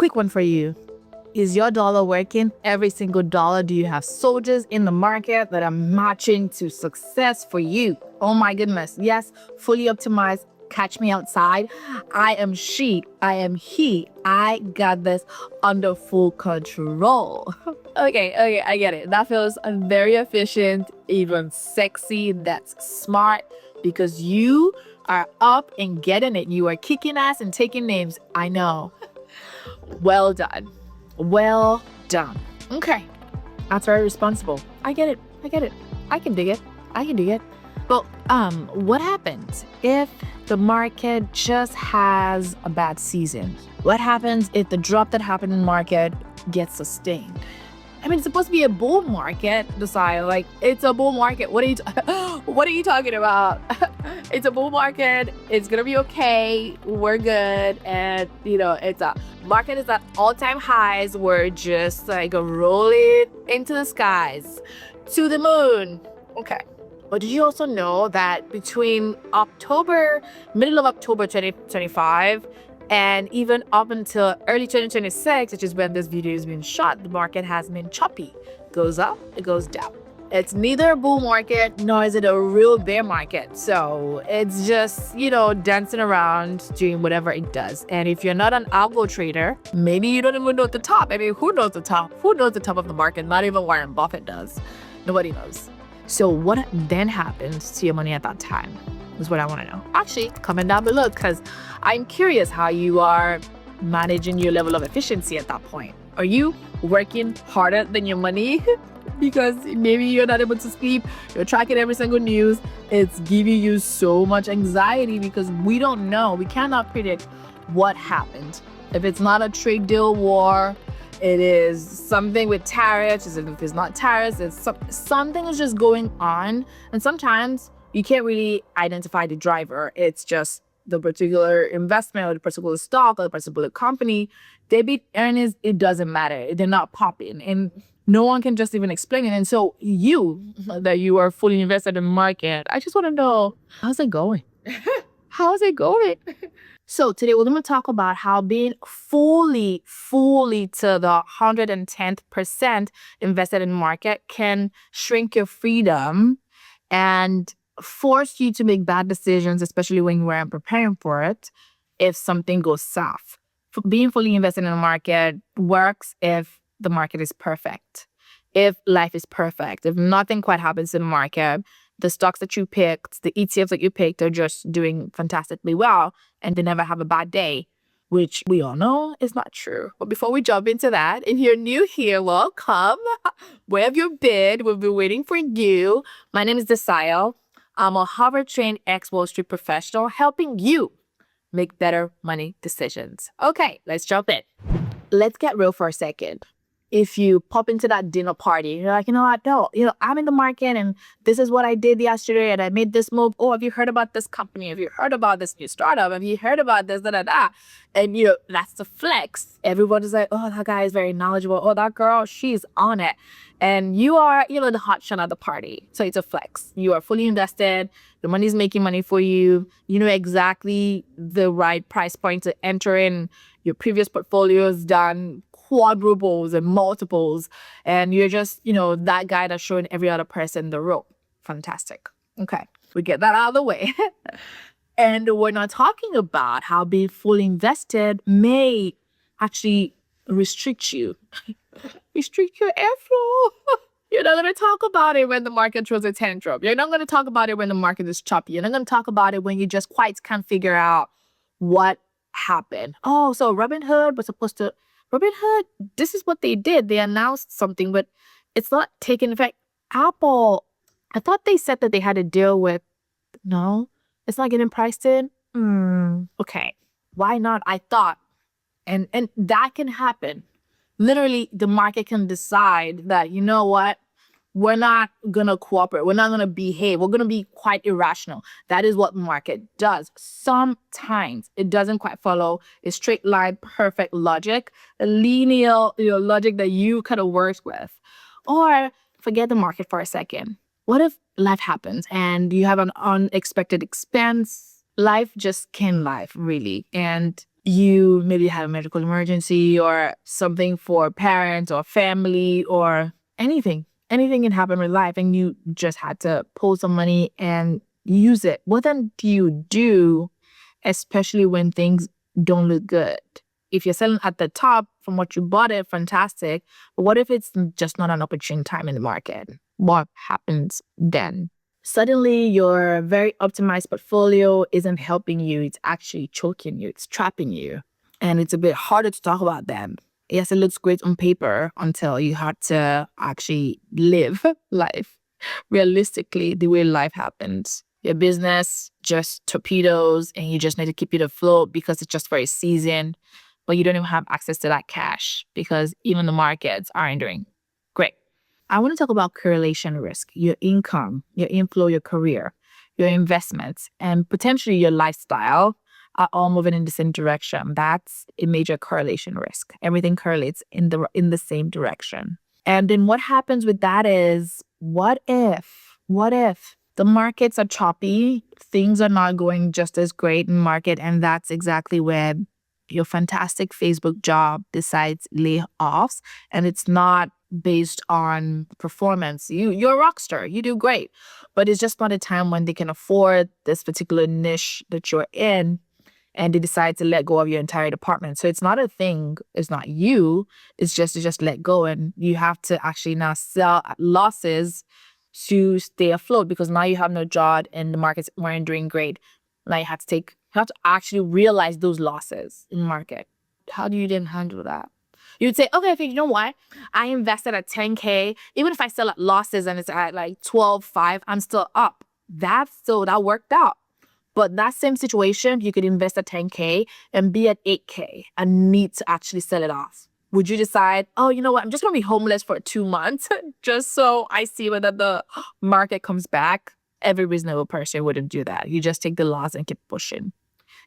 quick one for you. Is your dollar working? Every single dollar? Do you have soldiers in the market that are marching to success for you? Oh my goodness. Yes, fully optimized. Catch me outside. I am she. I am he. I got this under full control. Okay, I get it. That feels very efficient, even sexy. That's smart because you are up and getting it. You are kicking ass and taking names. I know. Well done. Well done. Okay. That's very responsible. I get it. I can dig it. But what happens if the market just has a bad season? What happens if the drop that happened in the market gets sustained? I mean, it's supposed to be a bull market, Desire. Like, it's a bull market. What are you talking about? It's a bull market. It's gonna be okay. We're good. And it's a market is at all-time highs. We're just like rolling into the skies to the moon. Okay. But did you also know that between middle of October 2025, and even up until early 2026, which is when this video is being shot, the market has been choppy. Goes up, it goes down. It's neither a bull market nor is it a real bear market. So it's just, dancing around, doing whatever it does. And if you're not an algo trader, maybe you don't even know the top. I mean, who knows the top? Who knows the top of the market? Not even Warren Buffett does. Nobody knows. So what then happens to your money at that time is what I want to know. Actually, comment down below because I'm curious how you are managing your level of efficiency at that point. Are you working harder than your money? Because maybe you're not able to sleep, you're tracking every single news. It's giving you so much anxiety because we don't know. We cannot predict what happened. If it's not a trade deal war, it is something with tariffs. If it's not tariffs, it's something is just going on. And sometimes you can't really identify the driver. It's just the particular investment or the particular stock or the particular company. Debit earnings, it doesn't matter. They're not popping. And no one can just even explain it. And so that you are fully invested in the market, I just want to know, how's it going? How's it going? So today we're going to talk about how being fully to the 110% invested in the market can shrink your freedom and force you to make bad decisions, especially when you weren't preparing for it, if something goes south. Being fully invested in the market works if the market is perfect, if life is perfect, if nothing quite happens in the market, the stocks that you picked, the ETFs that you picked are just doing fantastically well and they never have a bad day, which we all know is not true. But before we jump into that, if you're new here, welcome. Where have you been? We've been waiting for you. My name is Desire. I'm a Harvard-trained ex-Wall Street professional helping you make better money decisions. Okay, let's jump in. Let's get real for a second. If you pop into that dinner party, you're like, I'm in the market and this is what I did yesterday and I made this move. Oh, have you heard about this company? Have you heard about this new startup? Have you heard about this, And, that's the flex. Everyone is like, oh, that guy is very knowledgeable. Oh, that girl, she's on it. And you are, the hot shot at the party. So it's a flex. You are fully invested. The money's making money for you. You know exactly the right price point to enter in. Your previous portfolio is done quadruples and multiples, and you're just, that guy that's showing every other person the rope. Fantastic. Okay, we get that out of the way. And we're not talking about how being fully invested may actually restrict you. Restrict your airflow. You're not going to talk about it when the market throws a tantrum. You're not going to talk about it when the market is choppy. You're not going to talk about it when you just quite can't figure out what happened. Oh, so Robinhood, this is what they did. They announced something, but it's not taking effect. Apple, I thought they said that they had a deal with, no, it's not getting priced in. Okay, why not? I thought, and that can happen. Literally, the market can decide that, you know what? We're not going to cooperate. We're not going to behave. We're going to be quite irrational. That is what the market does. Sometimes it doesn't quite follow a straight line, perfect logic, a linear logic that you kind of work with. Or forget the market for a second. What if life happens and you have an unexpected expense? Life just can life, really. And You maybe have a medical emergency or something for parents or family or anything. Anything can happen in life and you just had to pull some money and use it. What then do you do, especially when things don't look good? If you're selling at the top from what you bought it, fantastic. But what if it's just not an opportune time in the market? What happens then? Suddenly, your very optimized portfolio isn't helping you. It's actually choking you. It's trapping you. And it's a bit harder to talk about them. Yes, it looks great on paper until you have to actually live life realistically the way life happens. Your business just torpedoes and you just need to keep it afloat because it's just for a season, but you don't even have access to that cash because even the markets aren't doing great. I want to talk about correlation risk, your income, your inflow, your career, your investments, and potentially your lifestyle are all moving in the same direction. That's a major correlation risk. Everything correlates in the same direction. And then what happens with that is, what if the markets are choppy, things are not going just as great in market, and that's exactly where your fantastic Facebook job decides layoffs, and it's not based on performance. You're a rock star, you do great, but it's just not a time when they can afford this particular niche that you're in and they decide to let go of your entire department. So it's not a thing, it's not you, it's just let go. And you have to actually now sell at losses to stay afloat because now you have no job and the markets weren't doing great. Now you have to actually realize those losses in the market. How do you then handle that? You'd say, okay, you know what? I invested at 10K. Even if I sell at losses and it's at like 12.5, I'm still up. That worked out. But that same situation, you could invest at 10K and be at 8K and need to actually sell it off. Would you decide, oh, you know what, I'm just going to be homeless for 2 months just so I see whether the market comes back? Every reasonable person wouldn't do that. You just take the loss and keep pushing.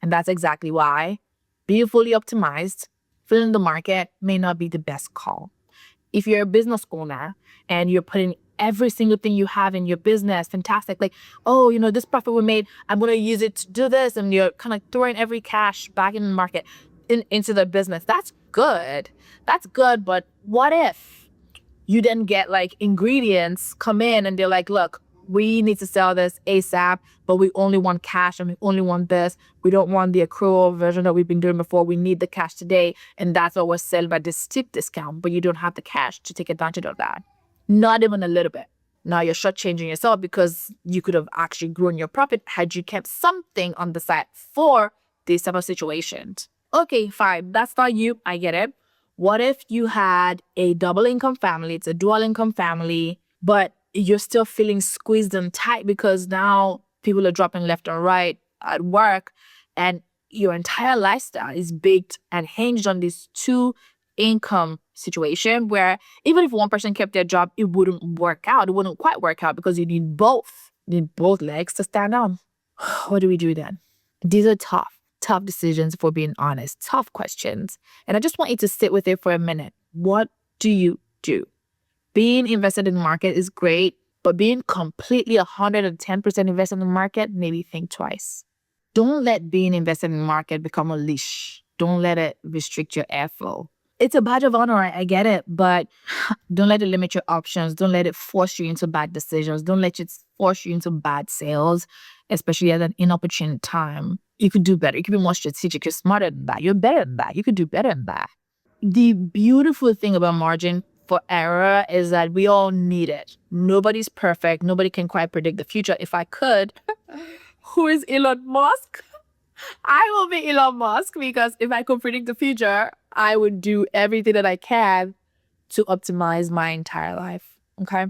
And that's exactly why being fully optimized, filling the market may not be the best call. If you're a business owner and you're putting every single thing you have in your business, fantastic. Like, oh, this profit we made, I'm going to use it to do this. And you're kind of throwing every cash back in the market into the business. That's good. That's good. But what if you then get like ingredients come in and they're like, look, we need to sell this ASAP, but we only want cash and we only want this. We don't want the accrual version that we've been doing before. We need the cash today. And that's what was sold by this steep discount, but you don't have the cash to take advantage of that. Not even a little bit. Now you're shortchanging yourself because you could have actually grown your profit had you kept something on the side for these type of situations. Okay, fine. That's not you. I get it. What if you had a double income family? It's a dual income family, but you're still feeling squeezed and tight because now people are dropping left and right at work and your entire lifestyle is baked and hinged on this two income situation where even if one person kept their job, it wouldn't work out. It wouldn't quite work out because you need both. You need both legs to stand on. What do we do then? These are tough decisions, for being honest, tough questions. And I just want you to sit with it for a minute. What do you do? Being invested in the market is great, but being completely 110% invested in the market, maybe think twice. Don't let being invested in the market become a leash. Don't let it restrict your airflow. It's a badge of honor, I get it, but don't let it limit your options. Don't let it force you into bad decisions. Don't let it force you into bad sales, especially at an inopportune time. You could do better. You could be more strategic. You're smarter than that. You're better than that. You could do better than that. The beautiful thing about margin for error is that we all need it. Nobody's perfect. Nobody can quite predict the future. If I could, who is Elon Musk? I will be Elon Musk because if I could predict the future, I would do everything that I can to optimize my entire life. Okay?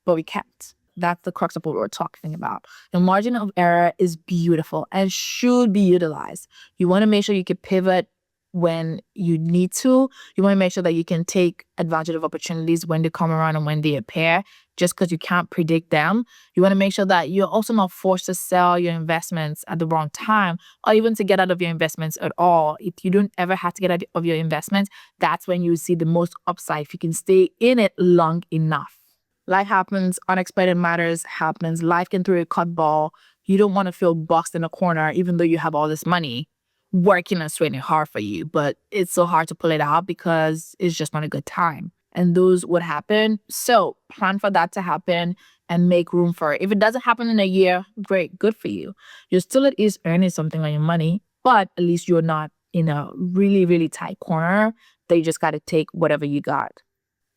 But we can't. That's the crux of what we're talking about. The margin of error is beautiful and should be utilized. You want to make sure you can pivot when you need to. You want to make sure that you can take advantage of opportunities when they come around and when they appear, just because you can't predict them. You want to make sure that you're also not forced to sell your investments at the wrong time or even to get out of your investments at all. If you don't ever have to get out of your investments, that's when you see the most upside if you can stay in it long enough. Life happens, unexpected matters happens. Life can throw a cut ball. You don't want to feel boxed in a corner even though you have all this money. working and sweating hard for you, but it's so hard to pull it out because it's just not a good time. And those would happen. So plan for that to happen and make room for it. If it doesn't happen in a year, great, good for you. You're still at least earning something on your money, but at least you're not in a really, really tight corner that you just got to take whatever you got.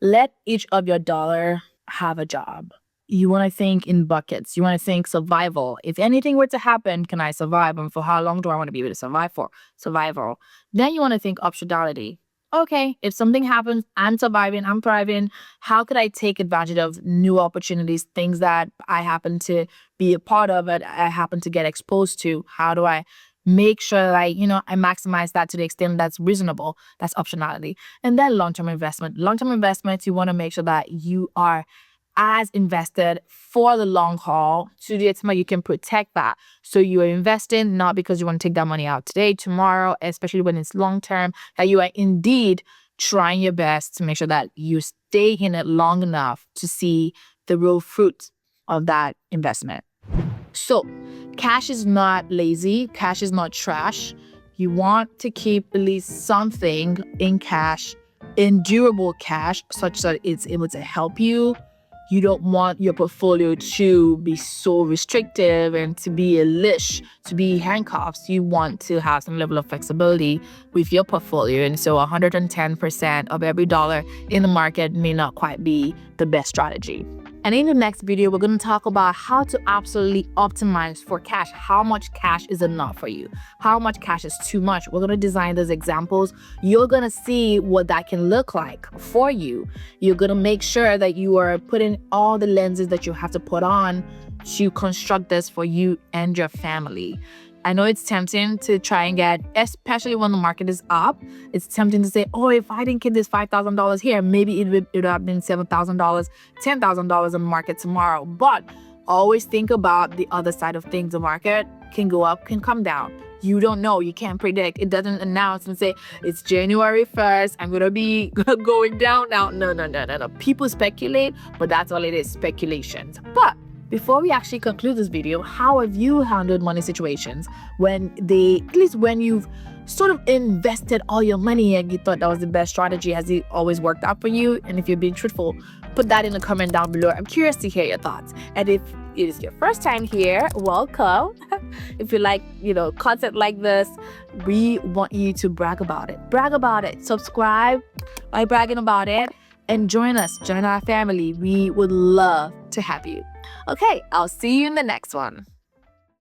Let each of your dollar have a job. You want to think in buckets. You want to think survival. If anything were to happen, can I survive? And for how long do I want to be able to survive for? Survival. Then you want to think optionality. Okay, if something happens, I'm surviving, I'm thriving. How could I take advantage of new opportunities, things that I happen to be a part of, it I happen to get exposed to? How do I make sure that I maximize that to the extent that's reasonable? That's optionality. And then long-term investment. Long-term investments, you want to make sure that you are as invested for the long haul to the extent you can protect that. So you are investing not because you want to take that money out today, tomorrow, especially when it's long term, that you are indeed trying your best to make sure that you stay in it long enough to see the real fruit of that investment. So cash is not lazy. Cash is not trash. You want to keep at least something in cash, in durable cash, such that it's able to help you. You don't want your portfolio to be so restrictive and to be a leash, to be handcuffs. You want to have some level of flexibility with your portfolio. And so 110% of every dollar in the market may not quite be the best strategy. And in the next video, we're going to talk about how to absolutely optimize for cash. How much cash is enough for you? How much cash is too much? We're going to design those examples. You're going to see what that can look like for you. You're going to make sure that you are putting all the lenses that you have to put on to construct this for you and your family. I know it's tempting to try and get, especially when the market is up, it's tempting to say, oh, if I didn't get this $5,000 here, maybe it would have been $7,000, $10,000 in the market tomorrow. But always think about the other side of things. The market can go up, can come down. You don't know. You can't predict. It doesn't announce and say, it's January 1st. I'm going to be going down now. No. People speculate, but that's all it is, speculations. But before we actually conclude this video, how have you handled money situations at least when you've sort of invested all your money and you thought that was the best strategy? Has it always worked out for you? And if you're being truthful, put that in the comment down below. I'm curious to hear your thoughts. And if it is your first time here, welcome. If you like, content like this, we want you to brag about it. Brag about it. Subscribe by bragging about it. And join us. Join our family. We would love to have you. Okay, I'll see you in the next one.